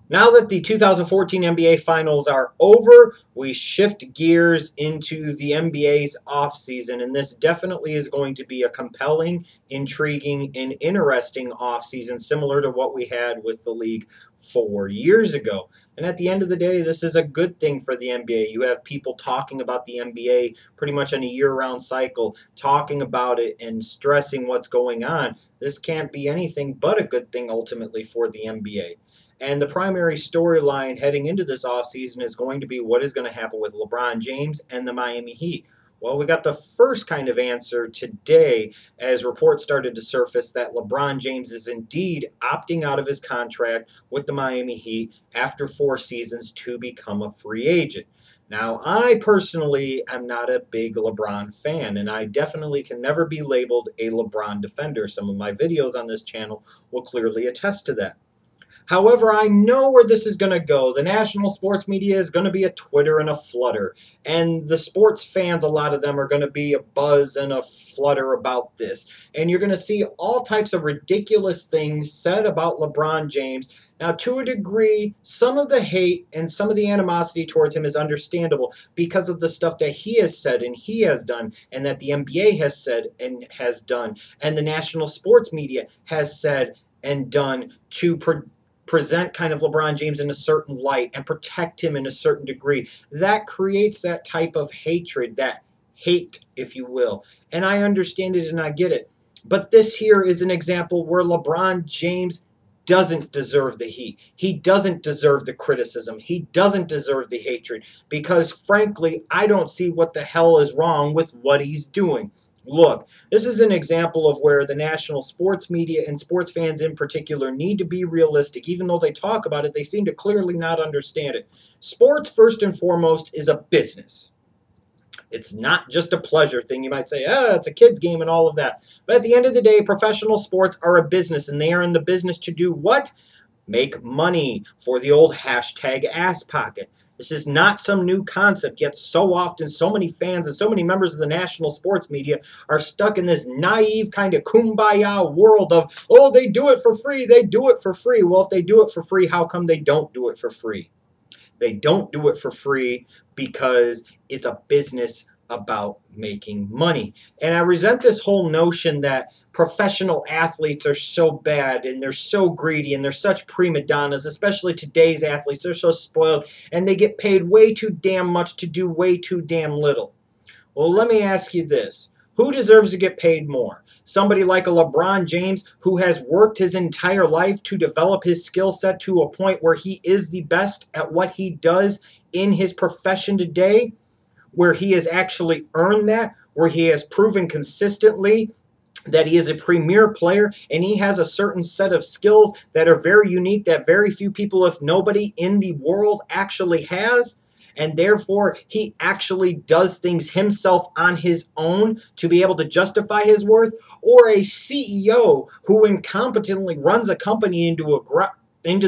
Now that the 2014 NBA Finals are over, we shift gears into the NBA's offseason, and this definitely is going to be a compelling, intriguing, and interesting offseason, similar to what we had with the league 4 years ago. And at the end of the day, this is a good thing for the NBA. You have people talking about the NBA pretty much on a year-round cycle, talking about it and stressing what's going on. This can't be anything but a good thing ultimately for the NBA. And the primary storyline heading into this offseason is going to be what is going to happen with LeBron James and the Miami Heat. Well, we got the first kind of answer today as reports started to surface that LeBron James is indeed opting out of his contract with the Miami Heat after 4 seasons to become a free agent. Now, I personally am not a big LeBron fan, and I definitely can never be labeled a LeBron defender. Some of my videos on this channel will clearly attest to that. However, I know where this is going to go. The national sports media is going to be a Twitter and a flutter. And the sports fans, a lot of them, are going to be a buzz and a flutter about this. And you're going to see all types of ridiculous things said about LeBron James. Now, to a degree, some of the hate and some of the animosity towards him is understandable because of the stuff that he has said and he has done, and that the NBA has said and has done, and the national sports media has said and done to present kind of LeBron James in a certain light and protect him in a certain degree. That creates that type of hatred, that hate, if you will. And I understand it and I get it. But this here is an example where LeBron James doesn't deserve the heat. He doesn't deserve the criticism. He doesn't deserve the hatred because, frankly, I don't see what the hell is wrong with what he's doing. Look, this is an example of where the national sports media and sports fans in particular need to be realistic. Even though they talk about it, they seem to clearly not understand it. Sports, first and foremost, is a business. It's not just a pleasure thing. You might say, it's a kid's game and all of that. But at the end of the day, professional sports are a business, and they are in the business to do what? Make money, for the old hashtag ass pocket. This is not some new concept, yet so often so many fans and so many members of the national sports media are stuck in this naive kind of kumbaya world of, oh, they do it for free, they do it for free. Well, if they do it for free, how come they don't do it for free? They don't do it for free because it's a business about making money. And I resent this whole notion that professional athletes are so bad and they're so greedy and they're such prima donnas, especially today's athletes. They're so spoiled and they get paid way too damn much to do way too damn little. Well, let me ask you this. Who deserves to get paid more? Somebody like a LeBron James who has worked his entire life to develop his skill set to a point where he is the best at what he does in his profession today, where he has actually earned that, where he has proven consistently that he is a premier player and he has a certain set of skills that are very unique that very few people, if nobody in the world, actually has. And therefore, he actually does things himself on his own to be able to justify his worth, or a CEO who incompetently runs a company into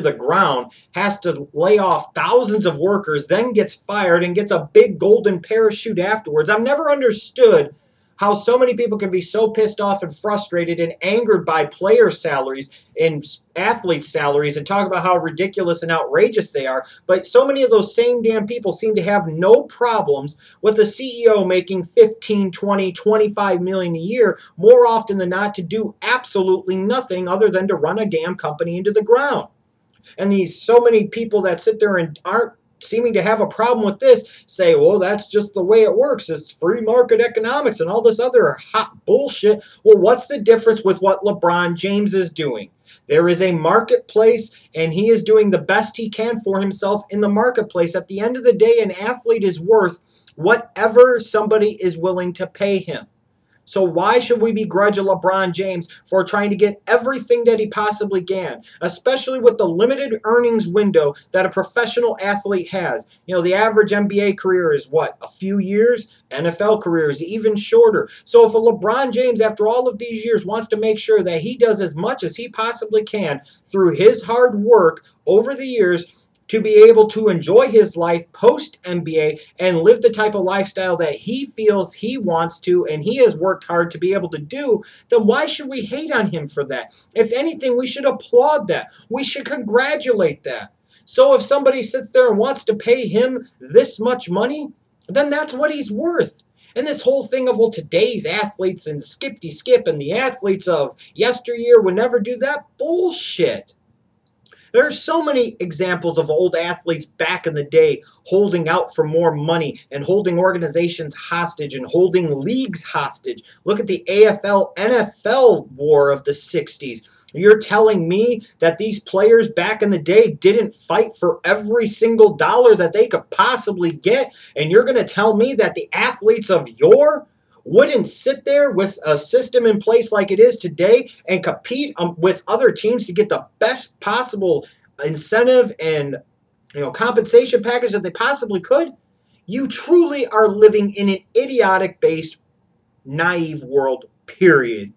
the ground, has to lay off thousands of workers, then gets fired and gets a big golden parachute afterwards. I've never understood how so many people can be so pissed off and frustrated and angered by player salaries and athlete salaries and talk about how ridiculous and outrageous they are. But so many of those same damn people seem to have no problems with the CEO making 15, 20, 25 million a year more often than not to do absolutely nothing other than to run a damn company into the ground. And these so many people that sit there and aren't seeming to have a problem with this say, well, that's just the way it works. It's free market economics and all this other hot bullshit. Well, what's the difference with what LeBron James is doing? There is a marketplace, and he is doing the best he can for himself in the marketplace. At the end of the day, an athlete is worth whatever somebody is willing to pay him. So why should we begrudge a LeBron James for trying to get everything that he possibly can, especially with the limited earnings window that a professional athlete has? You know, the average NBA career is what, a few years? NFL career is even shorter. So if a LeBron James, after all of these years, wants to make sure that he does as much as he possibly can through his hard work over the years, to be able to enjoy his life post-NBA and live the type of lifestyle that he feels he wants to and he has worked hard to be able to do, then why should we hate on him for that? If anything, we should applaud that. We should congratulate that. So if somebody sits there and wants to pay him this much money, then that's what he's worth. And this whole thing of, well, today's athletes and skip and the athletes of yesteryear would never do that, bullshit. There are so many examples of old athletes back in the day holding out for more money and holding organizations hostage and holding leagues hostage. Look at the AFL NFL war of the 60s. You're telling me that these players back in the day didn't fight for every single dollar that they could possibly get, and you're going to tell me that the athletes of yore wouldn't sit there with a system in place like it is today and compete with other teams to get the best possible incentive and compensation package that they possibly could? You truly are living in an idiotic-based, naive world, period.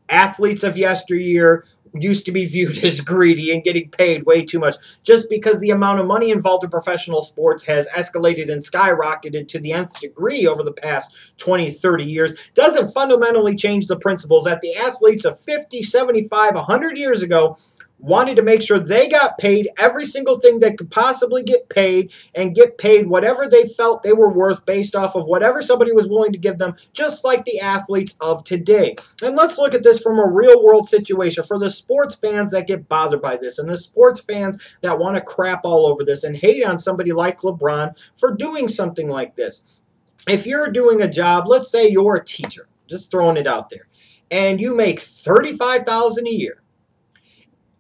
Athletes of yesteryear used to be viewed as greedy and getting paid way too much just because the amount of money involved in professional sports has escalated and skyrocketed to the nth degree over the past 20, 30 years doesn't fundamentally change the principles that the athletes of 50, 75, 100 years ago wanted to make sure they got paid every single thing they could possibly get paid and get paid whatever they felt they were worth based off of whatever somebody was willing to give them, just like the athletes of today. And let's look at this from a real world situation for the sports fans that get bothered by this and the sports fans that want to crap all over this and hate on somebody like LeBron for doing something like this. If you're doing a job, let's say you're a teacher, just throwing it out there, and you make $35,000 a year.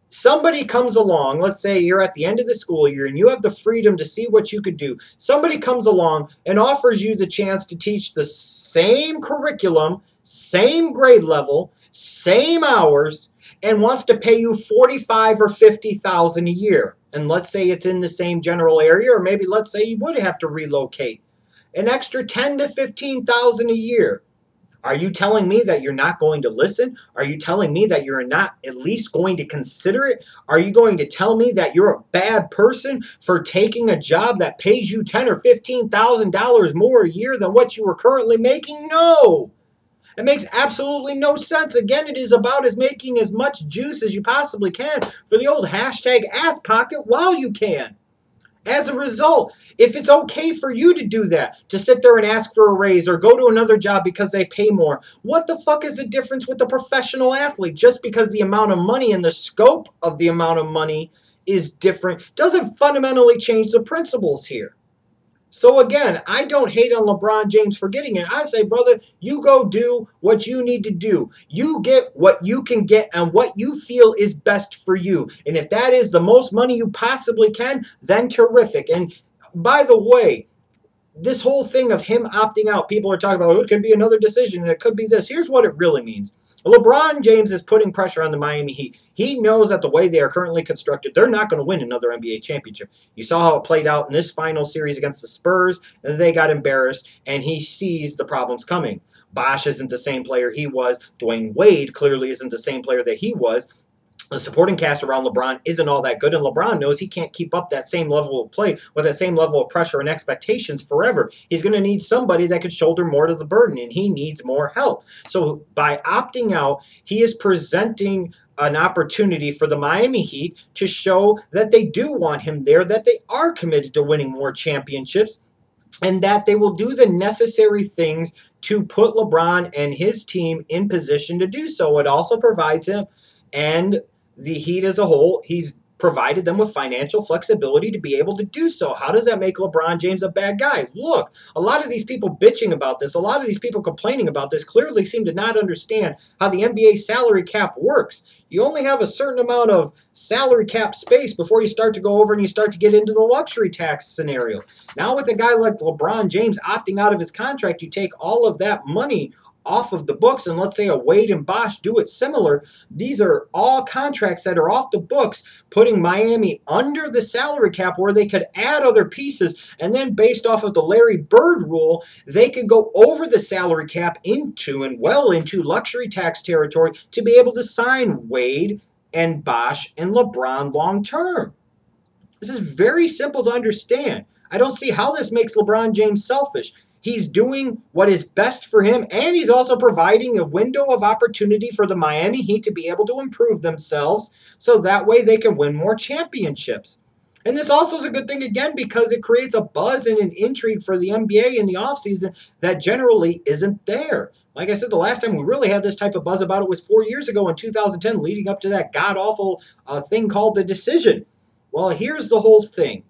Somebody comes along, let's say you're at the end of the school year and you have the freedom to see what you could do. Somebody comes along and offers you the chance to teach the same curriculum, same grade level, same hours, and wants to pay you $45,000 or $50,000 a year. And let's say it's in the same general area, or maybe let's say you would have to relocate. An extra $10,000 to $15,000 a year. Are you telling me that you're not going to listen? Are you telling me that you're not at least going to consider it? Are you going to tell me that you're a bad person for taking a job that pays you $10,000 or $15,000 more a year than what you were currently making? No. It makes absolutely no sense. Again, it is about making as much juice as you possibly can for the old hashtag ass pocket while you can. As a result, if it's okay for you to do that, to sit there and ask for a raise or go to another job because they pay more, what the fuck is the difference with the professional athlete? Just because the amount of money and the scope of the amount of money is different doesn't fundamentally change the principles here. So again, I don't hate on LeBron James for getting it. I say, brother, you go do what you need to do. You get what you can get and what you feel is best for you. And if that is the most money you possibly can, then terrific. And by the way, this whole thing of him opting out, people are talking about, oh, it could be another decision and it could be this. Here's what it really means. LeBron James is putting pressure on the Miami Heat. He knows that the way they are currently constructed, they're not going to win another NBA championship. You saw how it played out in this final series against the Spurs, and they got embarrassed, and he sees the problems coming. Bosh isn't the same player he was. Dwayne Wade clearly isn't the same player that he was. The supporting cast around LeBron isn't all that good, and LeBron knows he can't keep up that same level of play with that same level of pressure and expectations forever. He's going to need somebody that could shoulder more of the burden, and he needs more help. So by opting out, he is presenting an opportunity for the Miami Heat to show that they do want him there, that they are committed to winning more championships, and that they will do the necessary things to put LeBron and his team in position to do so. It also provides him and the Heat as a whole, he's provided them with financial flexibility to be able to do so. How does that make LeBron James a bad guy? Look, a lot of these people bitching about this, a lot of these people complaining about this clearly seem to not understand how the NBA salary cap works. You only have a certain amount of salary cap space before you start to go over and you start to get into the luxury tax scenario. Now with a guy like LeBron James opting out of his contract, you take all of that money off of the books, and let's say a Wade and Bosh do it similar. These are all contracts that are off the books, putting Miami under the salary cap where they could add other pieces, and then based off of the Larry Bird rule, they could go over the salary cap into and well into luxury tax territory to be able to sign Wade and Bosh and LeBron long term. This is very simple to understand. I don't see how this makes LeBron James selfish. He's doing what is best for him, and he's also providing a window of opportunity for the Miami Heat to be able to improve themselves so that way they can win more championships. And this also is a good thing, again, because it creates a buzz and an intrigue for the NBA in the offseason that generally isn't there. Like I said, the last time we really had this type of buzz about it was 4 years ago in 2010, leading up to that god-awful thing called the decision. Well, here's the whole thing,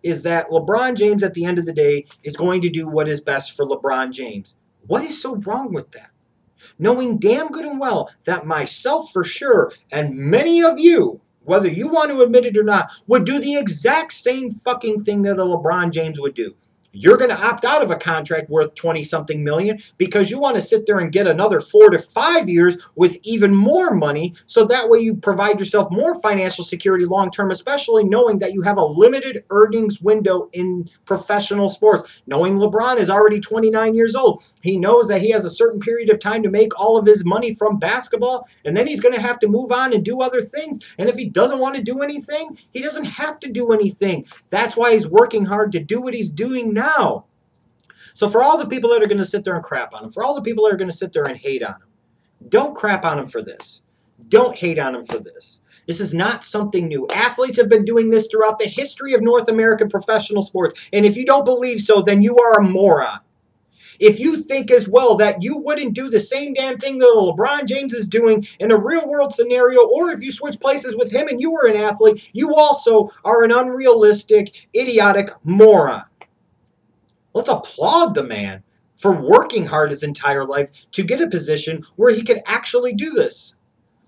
is that LeBron James, at the end of the day, is going to do what is best for LeBron James. What is so wrong with that? Knowing damn good and well that myself for sure, and many of you, whether you want to admit it or not, would do the exact same fucking thing that a LeBron James would do. You're going to opt out of a contract worth 20-something million because you want to sit there and get another 4 to 5 years with even more money, so that way you provide yourself more financial security long term, especially knowing that you have a limited earnings window in professional sports. Knowing LeBron is already 29 years old, he knows that he has a certain period of time to make all of his money from basketball, and then he's going to have to move on and do other things. And if he doesn't want to do anything, he doesn't have to do anything. That's why he's working hard to do what he's doing now. So for all the people that are going to sit there and crap on him, for all the people that are going to sit there and hate on him, don't crap on him for this. Don't hate on him for this. This is not something new. Athletes have been doing this throughout the history of North American professional sports. And if you don't believe so, then you are a moron. If you think as well that you wouldn't do the same damn thing that LeBron James is doing in a real world scenario, or if you switch places with him and you were an athlete, you also are an unrealistic, idiotic moron. Let's applaud the man for working hard his entire life to get a position where he could actually do this.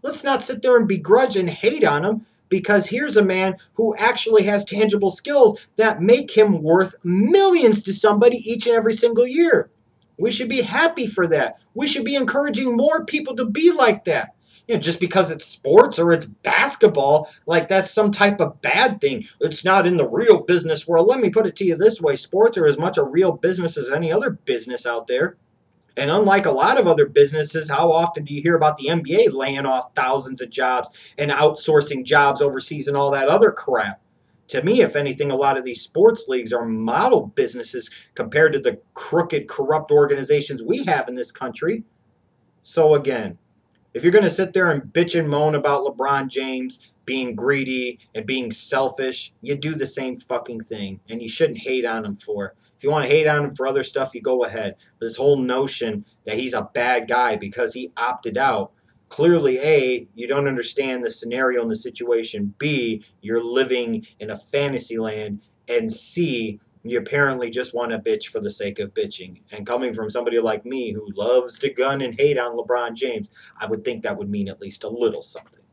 Let's not sit there and begrudge and hate on him, because here's a man who actually has tangible skills that make him worth millions to somebody each and every single year. We should be happy for that. We should be encouraging more people to be like that. Just because it's sports or it's basketball, like that's some type of bad thing. It's not in the real business world. Let me put it to you this way. Sports are as much a real business as any other business out there. And unlike a lot of other businesses, how often do you hear about the NBA laying off thousands of jobs and outsourcing jobs overseas and all that other crap? To me, if anything, a lot of these sports leagues are model businesses compared to the crooked, corrupt organizations we have in this country. So again, if you're going to sit there and bitch and moan about LeBron James being greedy and being selfish, you do the same fucking thing. And you shouldn't hate on him for it. If you want to hate on him for other stuff, you go ahead. But this whole notion that he's a bad guy because he opted out, clearly, A, you don't understand the scenario and the situation. B, you're living in a fantasy land. And C, you apparently just want to bitch for the sake of bitching. And coming from somebody like me who loves to gun and hate on LeBron James, I would think that would mean at least a little something.